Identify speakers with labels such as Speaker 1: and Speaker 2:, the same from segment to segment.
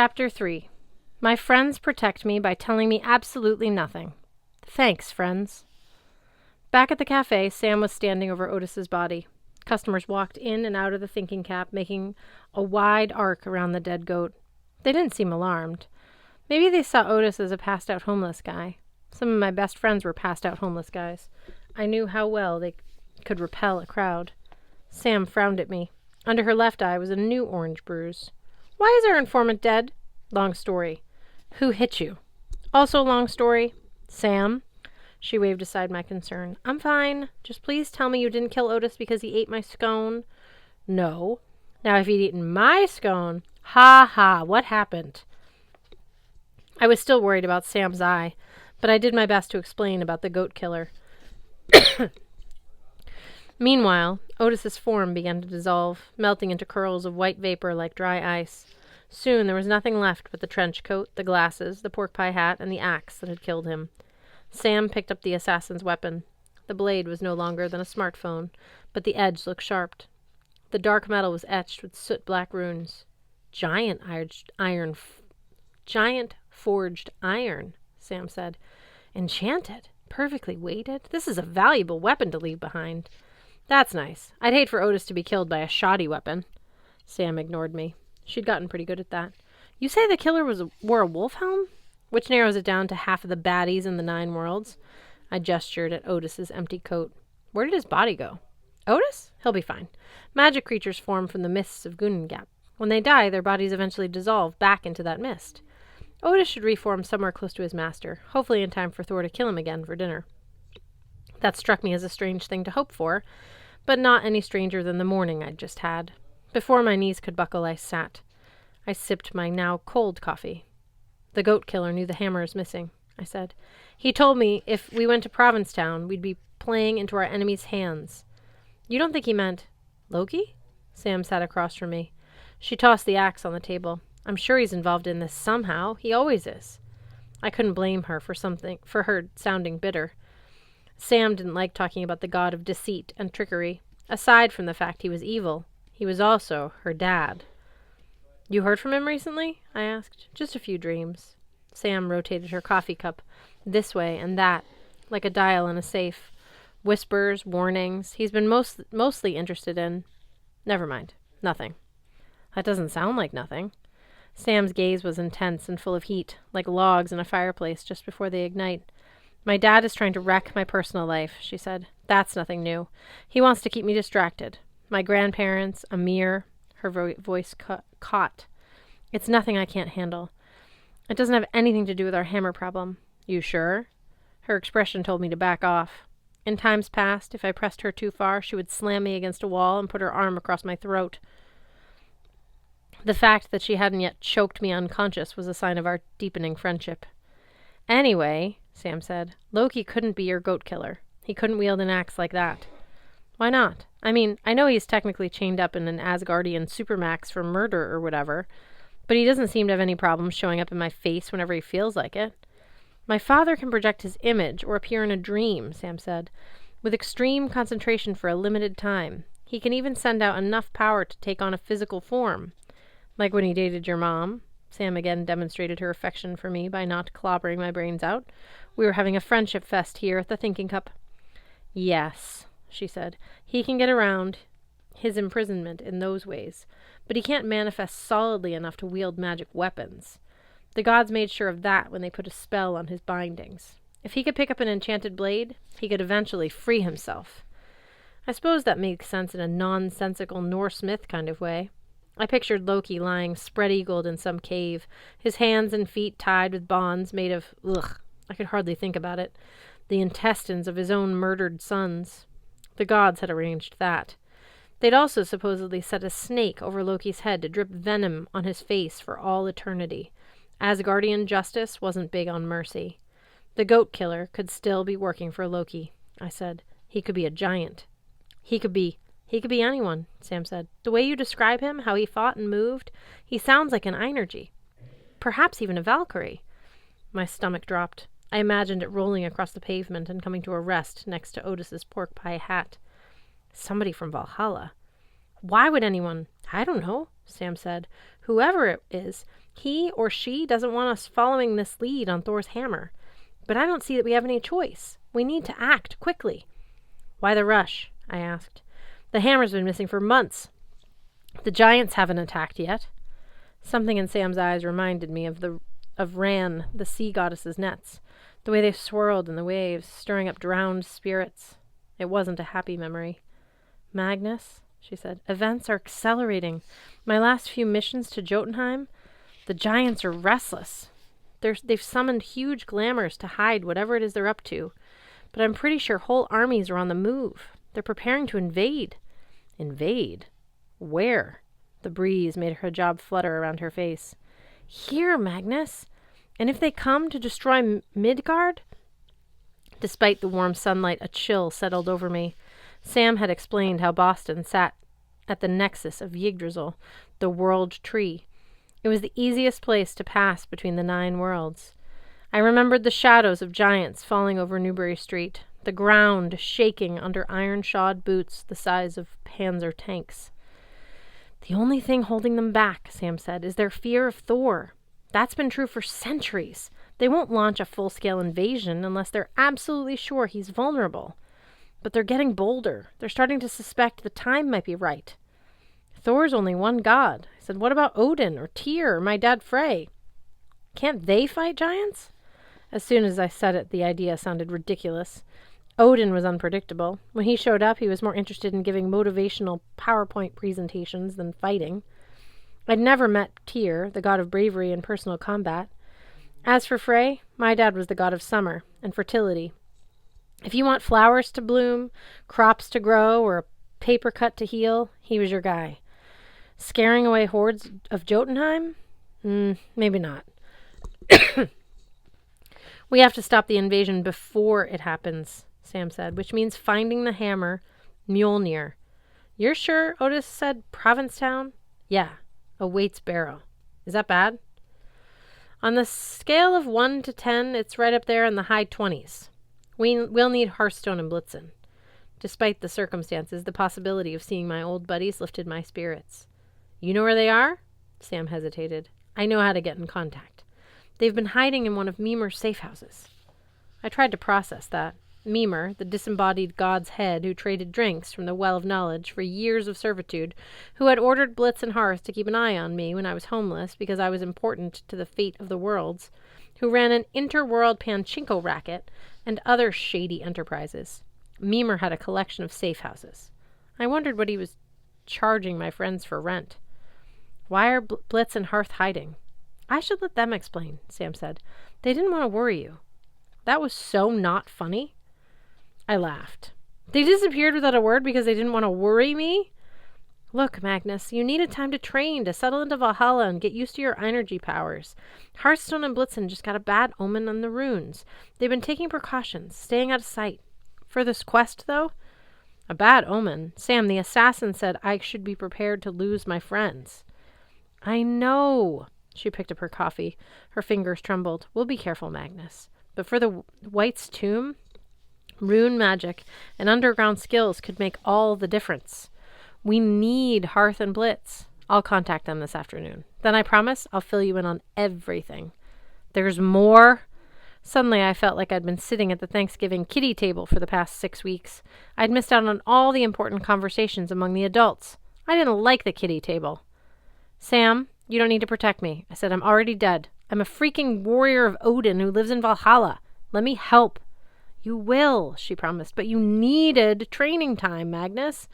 Speaker 1: Chapter 3. My friends protect me by telling me absolutely nothing. Thanks, friends. Back at the cafe, Sam was standing over Otis's body. Customers walked in and out of the thinking cap, making a wide arc around the dead goat. They didn't seem alarmed. Maybe they saw Otis as a passed-out homeless guy. Some of my best friends were passed-out homeless guys. I knew how well they could repel a crowd. Sam frowned at me. Under her left eye was a new orange bruise. Why is our informant dead? Long story. Who hit you? Also long story. Sam? She waved aside my concern. I'm fine. Just please tell me you didn't kill Otis because he ate my scone. No. Now if he'd eaten my scone... Ha ha, what happened? I was still worried about Sam's eye, but I did my best to explain about the goat killer. Meanwhile, Otis's form began to dissolve, melting into curls of white vapor like dry ice. Soon there was nothing left but the trench coat, the glasses, the pork pie hat, and the axe that had killed him. Sam picked up the assassin's weapon. The blade was no longer than a smartphone, but the edge looked sharp. The dark metal was etched with soot-black runes. Giant forged iron, Sam said. Enchanted. Perfectly weighted. This is a valuable weapon to leave behind. That's nice. I'd hate for Otis to be killed by a shoddy weapon. Sam ignored me. She'd gotten pretty good at that. You say the killer wore a wolf helm? Which narrows it down to half of the baddies in the 9 worlds. I gestured at Otis's empty coat. Where did his body go? Otis? He'll be fine. Magic creatures form from the mists of Gunengap. When they die, their bodies eventually dissolve back into that mist. Otis should reform somewhere close to his master, hopefully in time for Thor to kill him again for dinner. That struck me as a strange thing to hope for, but not any stranger than the morning I'd just had. Before my knees could buckle, I sat. I sipped my now cold coffee. The goat killer knew the hammer is missing, I said. He told me if we went to Provincetown, we'd be playing into our enemy's hands. You don't think he meant Loki? Sam sat across from me. She tossed the axe on the table. I'm sure he's involved in this somehow. He always is. I couldn't blame her for her sounding bitter. Sam didn't like talking about the god of deceit and trickery. Aside from the fact he was evil, he was also her dad. You heard from him recently? I asked. Just a few dreams. Sam rotated her coffee cup this way and that, like a dial in a safe. Whispers, warnings. He's been mostly interested in... Never mind. Nothing. That doesn't sound like nothing. Sam's gaze was intense and full of heat, like logs in a fireplace just before they ignite. My dad is trying to wreck my personal life, she said. That's nothing new. He wants to keep me distracted. My grandparents, Amir, her voice caught. It's nothing I can't handle. It doesn't have anything to do with our hammer problem. You sure? Her expression told me to back off. In times past, if I pressed her too far, she would slam me against a wall and put her arm across my throat. The fact that she hadn't yet choked me unconscious was a sign of our deepening friendship. Anyway, Sam said, Loki couldn't be your goat killer. He couldn't wield an axe like that. Why not? I mean, I know he's technically chained up in an Asgardian supermax for murder or whatever, but he doesn't seem to have any problem showing up in my face whenever he feels like it. My father can project his image or appear in a dream, Sam said, with extreme concentration for a limited time. He can even send out enough power to take on a physical form. Like when he dated your mom. Sam again demonstrated her affection for me by not clobbering my brains out. We were having a friendship fest here at the Thinking Cup. Yes, she said. He can get around his imprisonment in those ways, but he can't manifest solidly enough to wield magic weapons. The gods made sure of that when they put a spell on his bindings. If he could pick up an enchanted blade, he could eventually free himself. I suppose that makes sense in a nonsensical Norse myth kind of way. I pictured Loki lying spread-eagled in some cave, his hands and feet tied with bonds made of, I could hardly think about it, the intestines of his own murdered sons. The gods had arranged that. They'd also supposedly set a snake over Loki's head to drip venom on his face for all eternity. Asgardian justice wasn't big on mercy. The goat killer could still be working for Loki, I said. He could be a giant. He could be anyone, Sam said. The way you describe him, how he fought and moved, he sounds like an Einergy. Perhaps even a Valkyrie. My stomach dropped. I imagined it rolling across the pavement and coming to a rest next to Otis's pork pie hat. Somebody from Valhalla. Why would anyone? I don't know. Sam said. Whoever it is, he or she doesn't want us following this lead on Thor's hammer. But I don't see that we have any choice. We need to act quickly. Why the rush? I asked. The hammer's been missing for months. The giants haven't attacked yet. Something in Sam's eyes reminded me of Ran, the sea goddess's nets, the way they swirled in the waves, stirring up drowned spirits. It wasn't a happy memory. Magnus, she said, events are accelerating. My last few missions to Jotunheim, the giants are restless. They've summoned huge glamours to hide whatever it is they're up to. But I'm pretty sure whole armies are on the move. They're preparing to invade. Invade? Where? The breeze made her hijab flutter around her face. Here, Magnus. And if they come to destroy Midgard? Despite the warm sunlight, a chill settled over me. Sam had explained how Boston sat at the nexus of Yggdrasil, the world tree. It was the easiest place to pass between the 9 worlds. I remembered the shadows of giants falling over Newbury Street, the ground shaking under iron-shod boots the size of Panzer tanks. The only thing holding them back, Sam said, is their fear of Thor. That's been true for centuries. They won't launch a full-scale invasion unless they're absolutely sure he's vulnerable. But they're getting bolder. They're starting to suspect the time might be right. Thor's only one god. I said, what about Odin or Tyr or my dad Frey? Can't they fight giants? As soon as I said it, the idea sounded ridiculous. Odin was unpredictable. When he showed up, he was more interested in giving motivational PowerPoint presentations than fighting. I'd never met Tyr, the god of bravery and personal combat. As for Frey, my dad was the god of summer and fertility. If you want flowers to bloom, crops to grow, or a paper cut to heal, he was your guy. Scaring away hordes of Jotunheim? Maybe not. We have to stop the invasion before it happens, Sam said, which means finding the hammer, Mjolnir. You're sure Otis said Provincetown? Yeah, a Waits Barrow. Is that bad? On the scale of 1 to 10, it's right up there in the high 20s. We'll need Hearthstone and Blitzen. Despite the circumstances, the possibility of seeing my old buddies lifted my spirits. You know where they are? Sam hesitated. I know how to get in contact. They've been hiding in one of Mimer's safe houses. I tried to process that. Mimer, the disembodied god's head who traded drinks from the well of knowledge for years of servitude, who had ordered Blitz and Hearth to keep an eye on me when I was homeless because I was important to the fate of the worlds, who ran an interworld pachinko racket and other shady enterprises. Mimer had a collection of safe houses. I wondered what he was charging my friends for rent. Why are Blitz and Hearth hiding? I should let them explain, Sam said. They didn't want to worry you. That was so not funny. I laughed. They disappeared without a word because they didn't want to worry me? Look, Magnus, you needed time to train, to settle into Valhalla and get used to your energy powers. Hearthstone and Blitzen just got a bad omen on the runes. They've been taking precautions, staying out of sight. For this quest, though? A bad omen? Sam, the assassin said I should be prepared to lose my friends. I know. She picked up her coffee. Her fingers trembled. We'll be careful, Magnus. But for the White's tomb, rune magic and underground skills could make all the difference. We need Hearth and Blitz. I'll contact them this afternoon. Then I promise I'll fill you in on everything. There's more? Suddenly I felt like I'd been sitting at the Thanksgiving kiddie table for the past 6 weeks. I'd missed out on all the important conversations among the adults. I didn't like the kiddie table. Sam, you don't need to protect me. I said I'm already dead. I'm a freaking warrior of Odin who lives in Valhalla. Let me help. You will, she promised, but you needed training time, Magnus.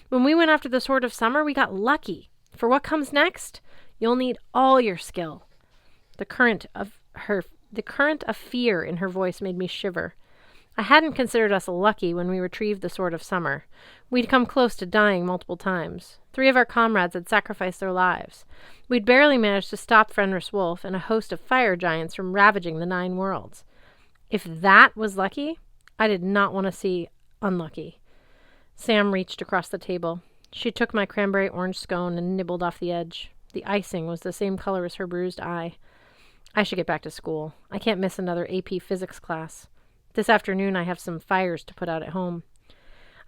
Speaker 1: When we went after the Sword of Summer, we got lucky. For what comes next, you'll need all your skill. The current of fear in her voice made me shiver. I hadn't considered us lucky when we retrieved the Sword of Summer. We'd come close to dying multiple times. 3 of our comrades had sacrificed their lives. We'd barely managed to stop Fenris Wolf and a host of fire giants from ravaging the 9 worlds. If that was lucky, I did not want to see unlucky. Sam reached across the table. She took my cranberry orange scone and nibbled off the edge. The icing was the same color as her bruised eye. I should get back to school. I can't miss another AP physics class. This afternoon I have some fires to put out at home.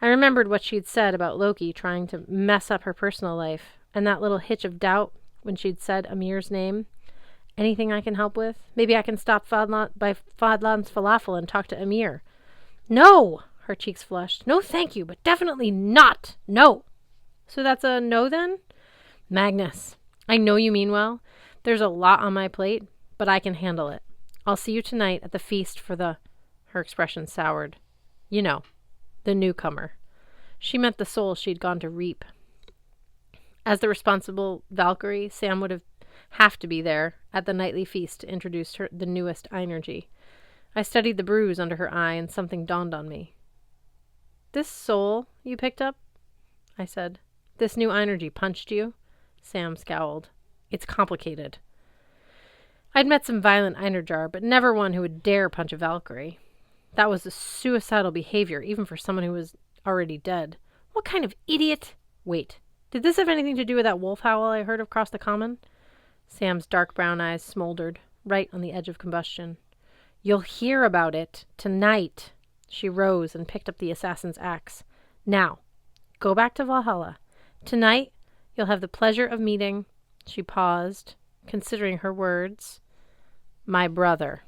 Speaker 1: I remembered what she'd said about Loki trying to mess up her personal life. And that little hitch of doubt when she'd said Amir's name. Anything I can help with? Maybe I can stop by Fadlan's Falafel and talk to Amir. No! Her cheeks flushed. No, thank you, but definitely not. No. So that's a no then? Magnus, I know you mean well. There's a lot on my plate, but I can handle it. I'll see you tonight at the feast for the... Her expression soured. You know, the newcomer. She meant the soul she'd gone to reap. As the responsible Valkyrie, Sam would have to be there at the nightly feast to introduce her the newest energy. I studied the bruise under her eye, and something dawned on me. This soul you picked up? I said. This new energy punched you? Sam scowled. It's complicated. I'd met some violent Einerjar, but never one who would dare punch a Valkyrie. That was a suicidal behavior, even for someone who was already dead. What kind of idiot? Wait, did this have anything to do with that wolf howl I heard across the common? Sam's dark brown eyes smoldered, right on the edge of combustion. You'll hear about it tonight. She rose and picked up the assassin's axe. Now, go back to Valhalla. Tonight, you'll have the pleasure of meeting... She paused, considering her words. My brother.